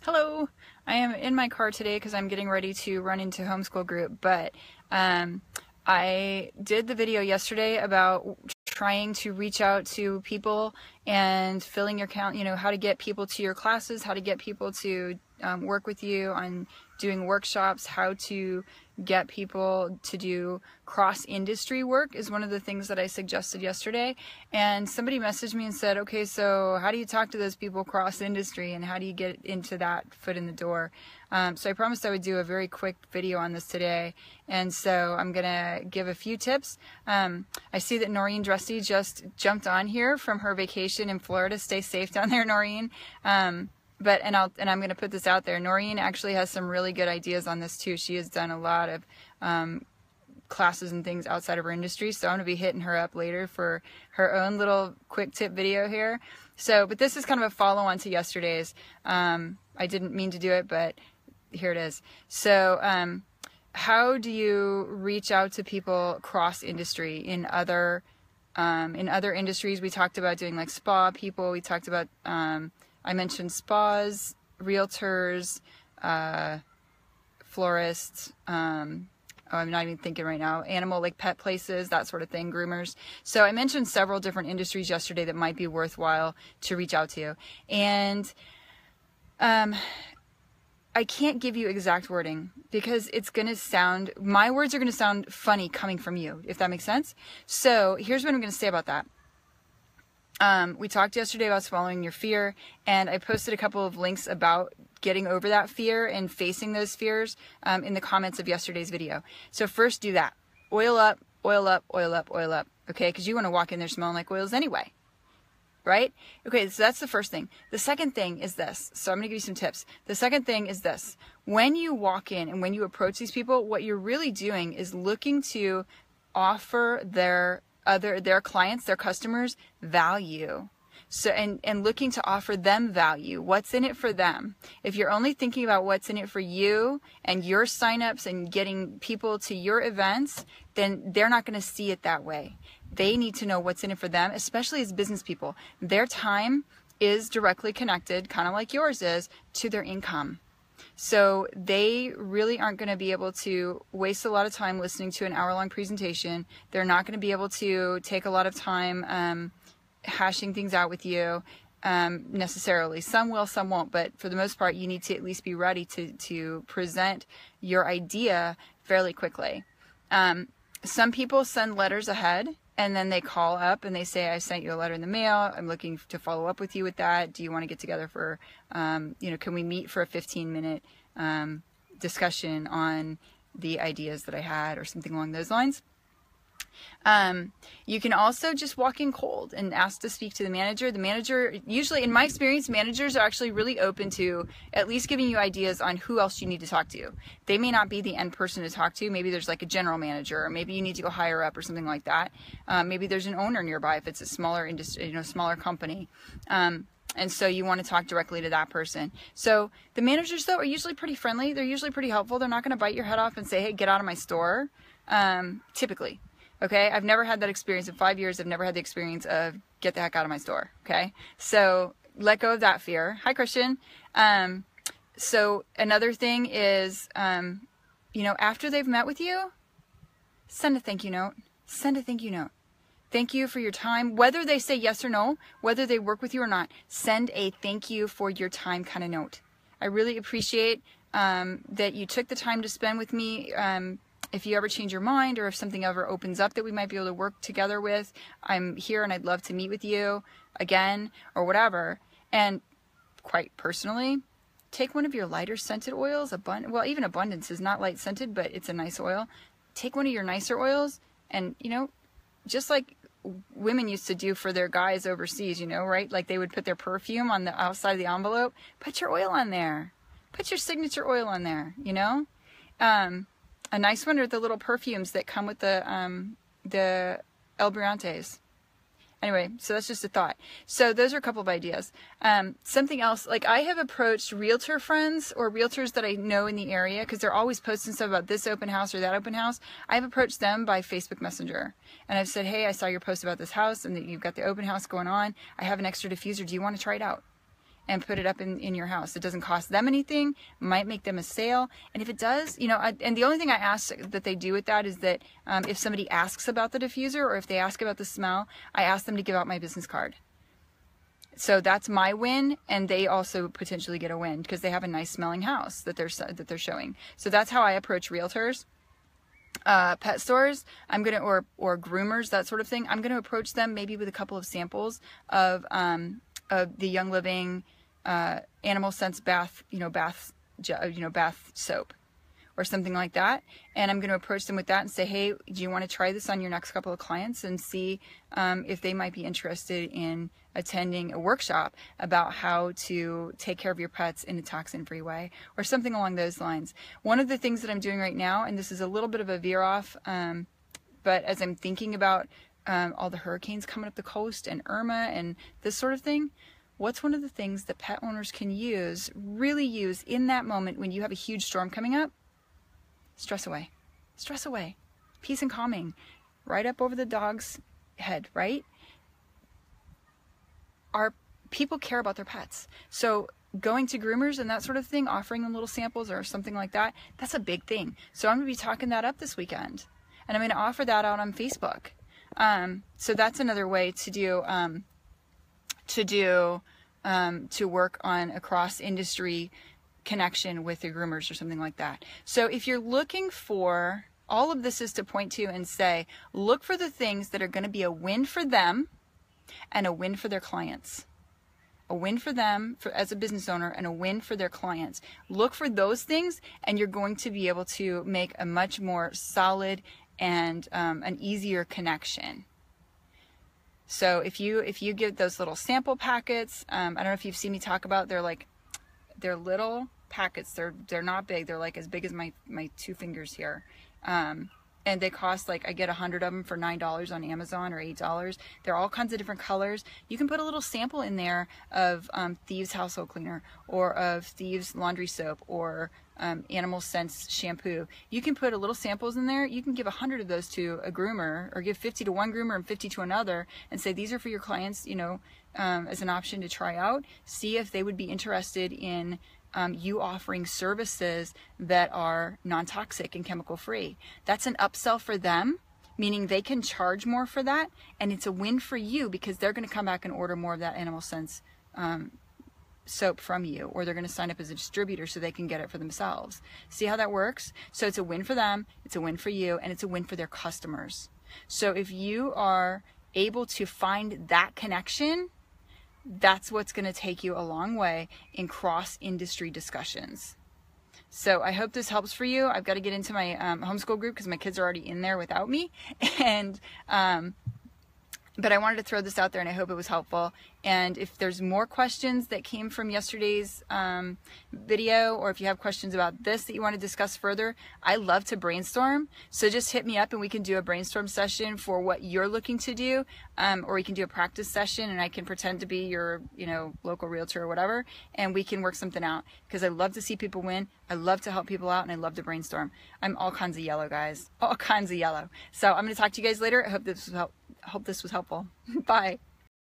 Hello, I am in my car today because I'm getting ready to run into homeschool group, but I did the video yesterday about trying to reach out to people and filling your count, how to get people to your classes, how to get people to work with you on doing workshops, how to get people to do cross-industry work is one of the things that I suggested yesterday. And somebody messaged me and said, okay, so how do you talk to those people cross-industry and how do you get into that foot in the door? So I promised I would do a very quick video on this today. And so I'm going to give a few tips. I see that Noreen Dressy just jumped on here from her vacation in Florida. Stay safe down there, Noreen. I'm going to put this out there. Noreen actually has some really good ideas on this too. She has done a lot of classes and things outside of her industry, so I'm going to be hitting her up later for her own little quick tip video here. But this is kind of a follow-on to yesterday's. I didn't mean to do it, but here it is. So how do you reach out to people cross-industry in other industries? We talked about doing like spa people. We talked about I mentioned spas, realtors, florists, I'm not even thinking right now, animal, like pet places, that sort of thing, groomers. So I mentioned several different industries yesterday that might be worthwhile to reach out to. And I can't give you exact wording because it's going to sound, my words are going to sound funny coming from you, if that makes sense. So here's what I'm going to say about that. We talked yesterday about swallowing your fear, and I posted a couple of links about getting over that fear and facing those fears in the comments of yesterday's video. So first do that. Oil up, oil up, oil up, oil up. Okay, because you want to walk in there smelling like oils anyway. Right? Okay, so that's the first thing. The second thing is this. So I'm going to give you some tips. The second thing is this. When you walk in and when you approach these people, what you're really doing is looking to offer their clients, their customers, value. So, and looking to offer them value. What's in it for them? If you're only thinking about what's in it for you and your signups and getting people to your events, then they're not going to see it that way. They need to know what's in it for them, especially as business people. Their time is directly connected, kind of like yours is, to their income. So they really aren't going to be able to waste a lot of time listening to an hour-long presentation. They're not going to be able to take a lot of time hashing things out with you necessarily. Some will, some won't, but for the most part, you need to at least be ready to present your idea fairly quickly. Some people send letters ahead, and then they call up and they say, I sent you a letter in the mail. I'm looking to follow up with you with that. Do you want to get together for, can we meet for a 15-minute discussion on the ideas that I had or something along those lines? You can also just walk in cold and ask to speak to the manager. The manager, usually in my experience, managers are actually really open to at least giving you ideas on who else you need to talk to. They may not be the end person to talk to. Maybe there's like a general manager, or maybe you need to go higher up or something like that. Maybe there's an owner nearby if it's a smaller industry, smaller company. And so you want to talk directly to that person. So the managers, though, are usually pretty friendly. They're usually pretty helpful. They're not going to bite your head off and say, hey, get out of my store, typically. Okay, I've never had that experience in 5 years. I've never had the experience of get the heck out of my store. Okay, so let go of that fear. Hi, Christian. So another thing is, after they've met with you, send a thank you note. Send a thank you note. Thank you for your time. Whether they say yes or no, whether they work with you or not, send a thank you for your time kind of note. I really appreciate that you took the time to spend with me. If you ever change your mind or if something ever opens up that we might be able to work together with, I'm here and I'd love to meet with you again or whatever. And quite personally, take one of your lighter scented oils. Even Abundance is not light scented, but it's a nice oil. Take one of your nicer oils and, just like women used to do for their guys overseas, right? Like they would put their perfume on the outside of the envelope. Put your oil on there. Put your signature oil on there, A nice one are the little perfumes that come with the El Briantes. Anyway, so that's just a thought. So those are a couple of ideas. Something else, like I have approached realtor friends or realtors that I know in the area because they're always posting stuff about this open house or that open house. I've approached them by Facebook Messenger. And I've said, hey, I saw your post about this house and that you've got the open house going on. I have an extra diffuser. Do you want to try it out? and put it up in your house. It doesn't cost them anything, might make them a sale. And if it does, you know, and the only thing I ask that they do with that is that if somebody asks about the diffuser or if they ask about the smell, I ask them to give out my business card. So that's my win, and they also potentially get a win because they have a nice smelling house that they're showing. So that's how I approach realtors. Pet stores, I'm gonna or groomers, that sort of thing. I'm gonna approach them maybe with a couple of samples of the Young Living Animal Sense bath bath soap or something like that, and I'm going to approach them with that and say, hey, do you want to try this on your next couple of clients and see if they might be interested in attending a workshop about how to take care of your pets in a toxin-free way or something along those lines. One of the things that I'm doing right now, and this is a little bit of a veer off, but as I'm thinking about all the hurricanes coming up the coast and Irma and this sort of thing, what's one of the things that pet owners can really use in that moment when you have a huge storm coming up? Stress away. Stress away. Peace and calming. Right up over the dog's head, right? Our people care about their pets. So going to groomers and that sort of thing, offering them little samples or something like that, that's a big thing. So I'm going to be talking that up this weekend. And I'm going to offer that out on Facebook. So that's another way to work on a cross industry connection with the groomers or something like that. So if you're looking for, all of this is to point to and say, look for the things that are going to be a win for them and a win for their clients. A win for them as a business owner and a win for their clients. Look for those things and you're going to be able to make a much more solid and an easier connection. So if you give those little sample packets, I don't know if you've seen me talk about, they're little packets. They're not big. They're like as big as my two fingers here. And they cost, like, I get 100 of them for $9 on Amazon or $8. They're all kinds of different colors. You can put a little sample in there of Thieves household cleaner or of Thieves laundry soap or Animal Sense shampoo. You can put a little samples in there. You can give 100 of those to a groomer or give 50 to one groomer and 50 to another and say, these are for your clients, as an option to try out. See if they would be interested in you offering services that are non-toxic and chemical free. That's an upsell for them, meaning they can charge more for that, and it's a win for you because they're going to come back and order more of that Animal Sense soap from you, or they're going to sign up as a distributor so they can get it for themselves. See how that works? So it's a win for them, it's a win for you, and it's a win for their customers. So if you are able to find that connection, that's what's going to take you a long way in cross-industry discussions. So I hope this helps for you. I've got to get into my homeschool group because my kids are already in there without me. And but I wanted to throw this out there, and I hope it was helpful. And if there's more questions that came from yesterday's video, or if you have questions about this that you want to discuss further, I love to brainstorm. So just hit me up and we can do a brainstorm session for what you're looking to do, or we can do a practice session and I can pretend to be your, local realtor or whatever, and we can work something out because I love to see people win. I love to help people out, and I love to brainstorm. I'm all kinds of yellow, guys. All kinds of yellow. So I'm going to talk to you guys later. I hope this was helpful. Bye.